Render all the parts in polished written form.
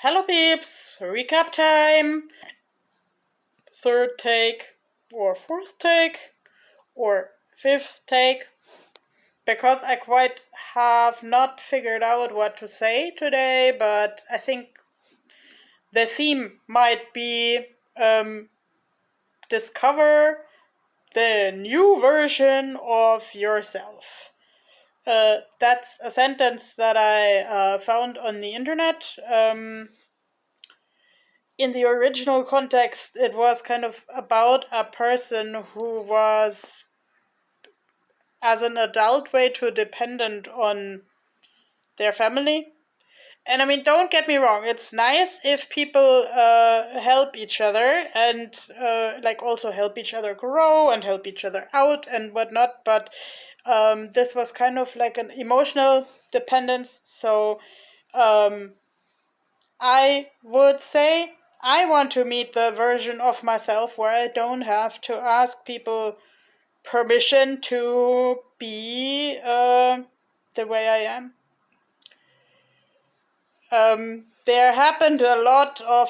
Hello peeps, recap time. Third take, or fourth take, or fifth take. Because I quite have not figured out what to say today, but I think the theme might be discover the new version of yourself. That's a sentence that I found on the internet. In the original context, it was kind of about a person who was, as an adult, way too dependent on their family. And I mean, don't get me wrong, it's nice if people help each other and also help each other grow and help each other out and whatnot. But this was kind of like an emotional dependence. So I would say I want to meet the version of myself where I don't have to ask people permission to be the way I am. There happened a lot of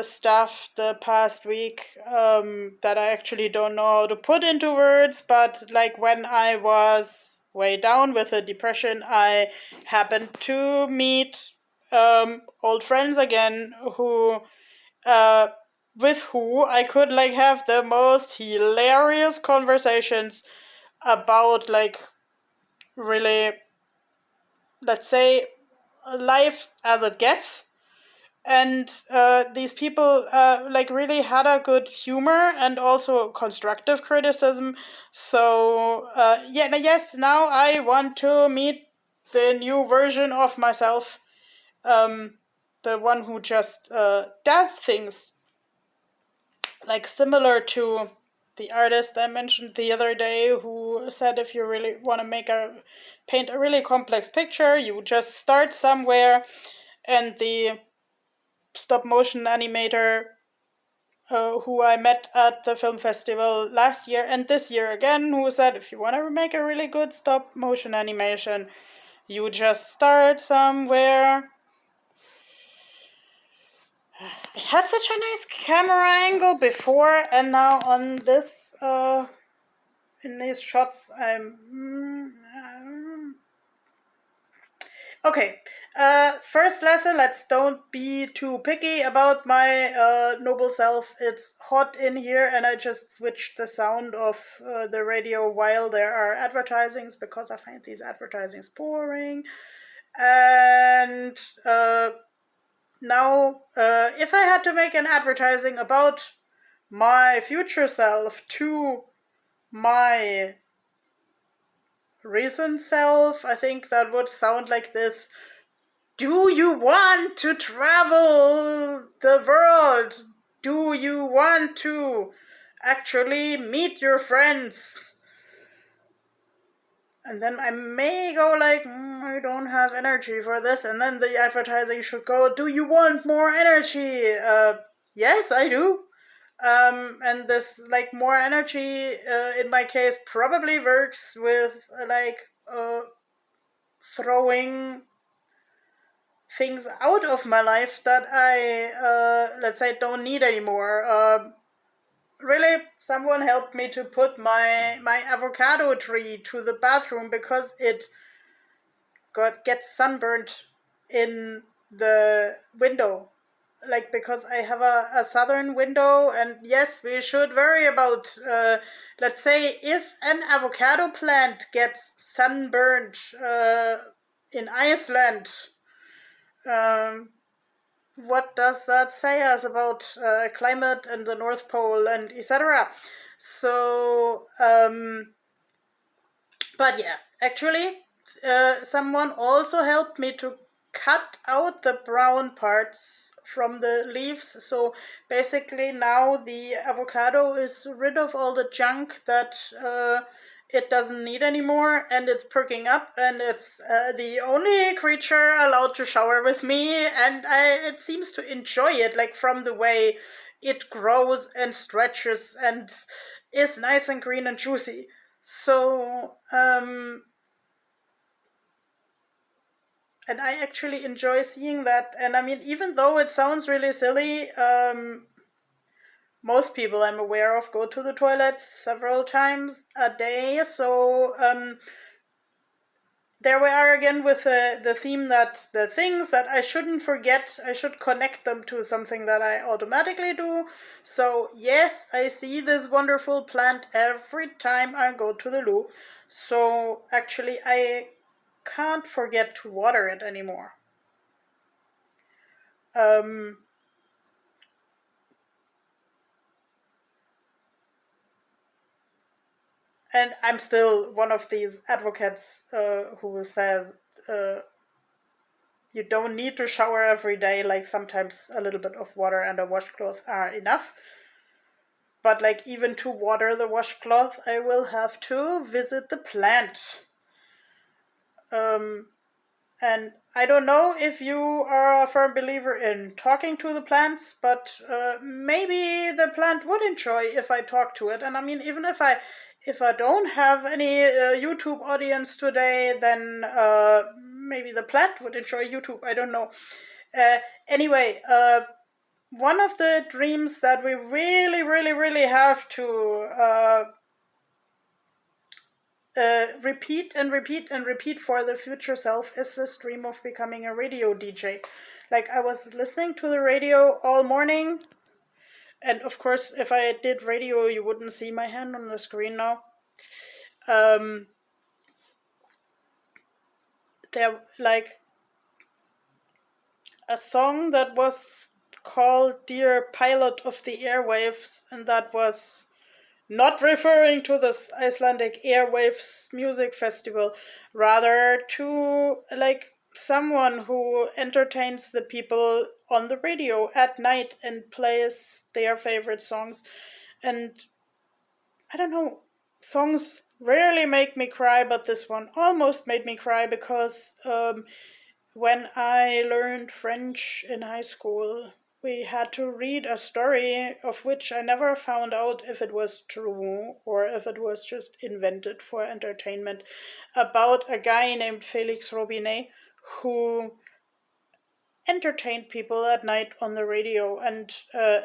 stuff the past week that I actually don't know how to put into words, but like when I was way down with the depression, I happened to meet old friends again who with who I could like have the most hilarious conversations about like really, let's say, life as it gets. And these people like really had a good humor and also constructive criticism. So yes, now I want to meet the new version of myself, the one who just does things like similar to the artist I mentioned the other day, who said if you really want to paint a really complex picture, you just start somewhere. And the stop motion animator who I met at the film festival last year and this year again, who said if you want to make a really good stop motion animation, you just start somewhere. I had such a nice camera angle before, and now on this in these shots okay. First lesson, let's don't be too picky about my noble self. It's hot in here and I just switched the sound of the radio while there are advertisings because I find these advertisings boring. And now, if I had to make an advertising about my future self to my recent self, I think that would sound like this. Do you want to travel the world? Do you want to actually meet your friends? And then I may go like, I don't have energy for this. And then the advertising should go, do you want more energy? Yes, I do. And this like more energy in my case probably works with throwing things out of my life that I let's say don't need anymore. Really, someone helped me to put my avocado tree to the bathroom because it gets sunburned in the window. Like, because I have a southern window, and yes, we should worry about, let's say, if an avocado plant gets sunburned in Iceland, what does that say us about climate and the North Pole and etc.? So, but yeah, actually, someone also helped me to cut out the brown parts from the leaves. So basically, now the avocado is rid of all the junk that it doesn't need anymore, and it's perking up, and it's the only creature allowed to shower with me, and it seems to enjoy it, like from the way it grows and stretches and is nice and green and juicy. So And I actually enjoy seeing that. And I mean, even though it sounds really silly, most people I'm aware of go to the toilets several times a day. So there we are again with the theme that the things that I shouldn't forget, I should connect them to something that I automatically do. So yes, I see this wonderful plant every time I go to the loo. So actually I can't forget to water it anymore. And I'm still one of these advocates who says you don't need to shower every day. Like sometimes a little bit of water and a washcloth are enough. But like even to water the washcloth, I will have to visit the plant. And I don't know if you are a firm believer in talking to the plants, but maybe the plant would enjoy if I talk to it. And I mean, even if I don't have any YouTube audience today, then maybe the plant would enjoy YouTube. I don't know. Anyway, one of the dreams that we really, really, really have to repeat and repeat and repeat for the future self is this dream of becoming a radio DJ. Like, I was listening to the radio all morning, and of course, if I did radio, you wouldn't see my hand on the screen now. There, like, a song that was called Dear Pilot of the Airwaves, and that was not referring to this Icelandic Airwaves music festival, rather to like someone who entertains the people on the radio at night and plays their favorite songs. And I don't know, songs rarely make me cry, but this one almost made me cry because when I learned French in high school, we had to read a story of which I never found out if it was true or if it was just invented for entertainment, about a guy named Felix Robinet who entertained people at night on the radio. And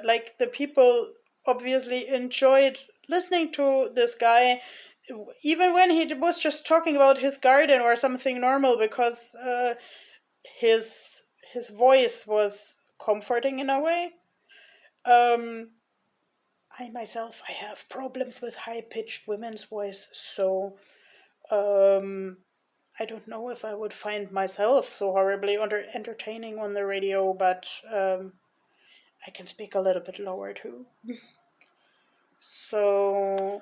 like the people obviously enjoyed listening to this guy even when he was just talking about his garden or something normal, because his voice was comforting in a way. I myself, I have problems with high pitched women's voice, so I don't know if I would find myself so horribly entertaining on the radio, but I can speak a little bit lower too. So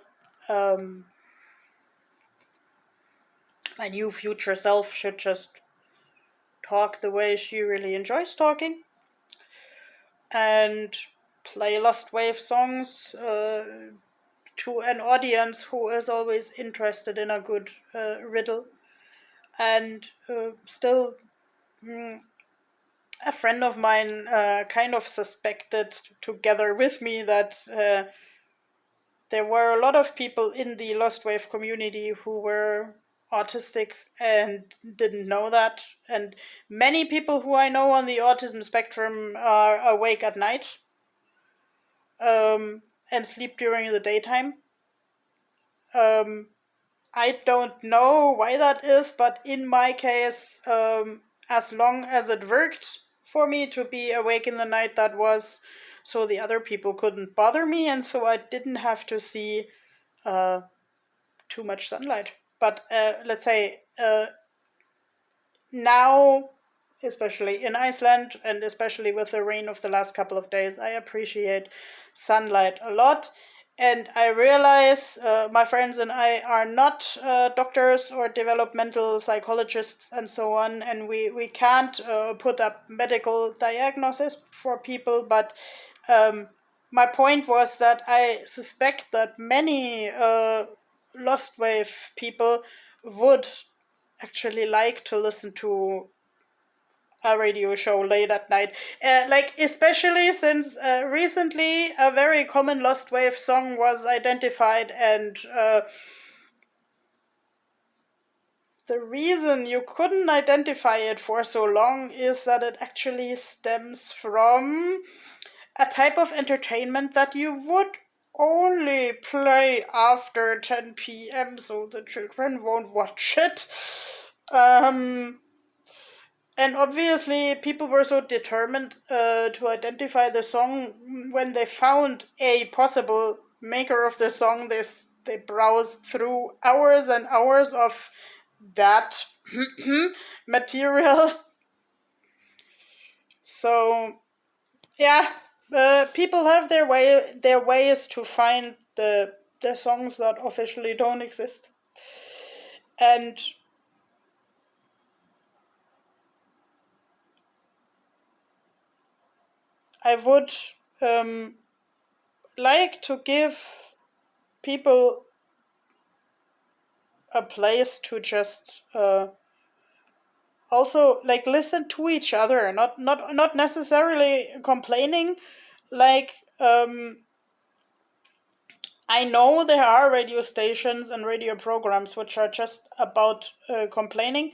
my new future self should just talk the way she really enjoys talking and play Lost Wave songs to an audience who is always interested in a good riddle. And still, a friend of mine kind of suspected together with me that there were a lot of people in the Lost Wave community who were autistic and didn't know that. And many people who I know on the autism spectrum are awake at night and sleep during the daytime. I don't know why that is, but in my case, as long as it worked for me to be awake in the night, that was so the other people couldn't bother me, and so I didn't have to see too much sunlight. But let's say now, especially in Iceland, and especially with the rain of the last couple of days, I appreciate sunlight a lot. And I realize my friends and I are not doctors or developmental psychologists and so on, and we can't put up medical diagnosis for people. But my point was that I suspect that many Lost Wave people would actually like to listen to a radio show late at night. Like, especially since recently a very common Lost Wave song was identified, and the reason you couldn't identify it for so long is that it actually stems from a type of entertainment that you would only play after 10 p.m. so the children won't watch it. And obviously, people were so determined to identify the song when they found a possible maker of the song. They browsed through hours and hours of that material. So, yeah, people have their ways to find the songs that officially don't exist, and I would like to give people a place to just also like listen to each other, not necessarily complaining. Like I know there are radio stations and radio programs which are just about complaining,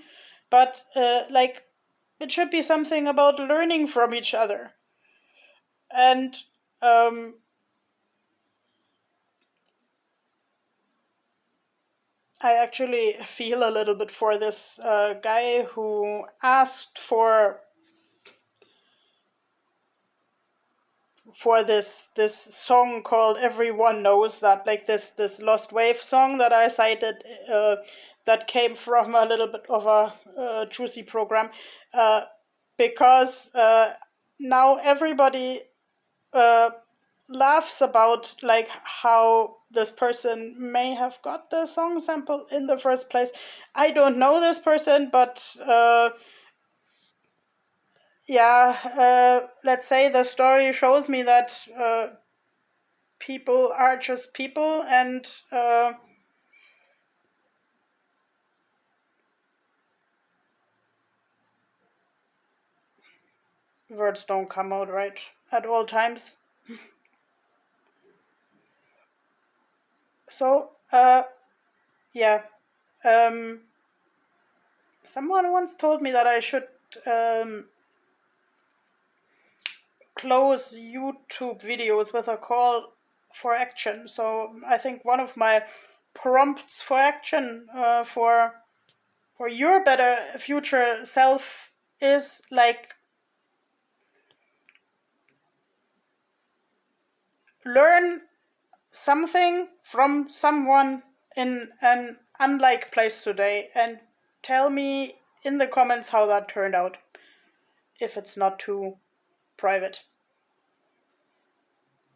but like it should be something about learning from each other. And I actually feel a little bit for this guy who asked for this song called "Everyone Knows That," like this Lost Wave song that I cited, that came from a little bit of a juicy program, because now everybody laughs about like how this person may have got the song sample in the first place. I don't know this person, but let's say the story shows me that people are just people, and words don't come out right at all times. So, yeah. Someone once told me that I should close YouTube videos with a call for action. So I think one of my prompts for action for your better future self is like learn something from someone in an unlike place today and tell me in the comments how that turned out, if it's not too private.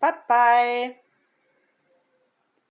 Bye bye.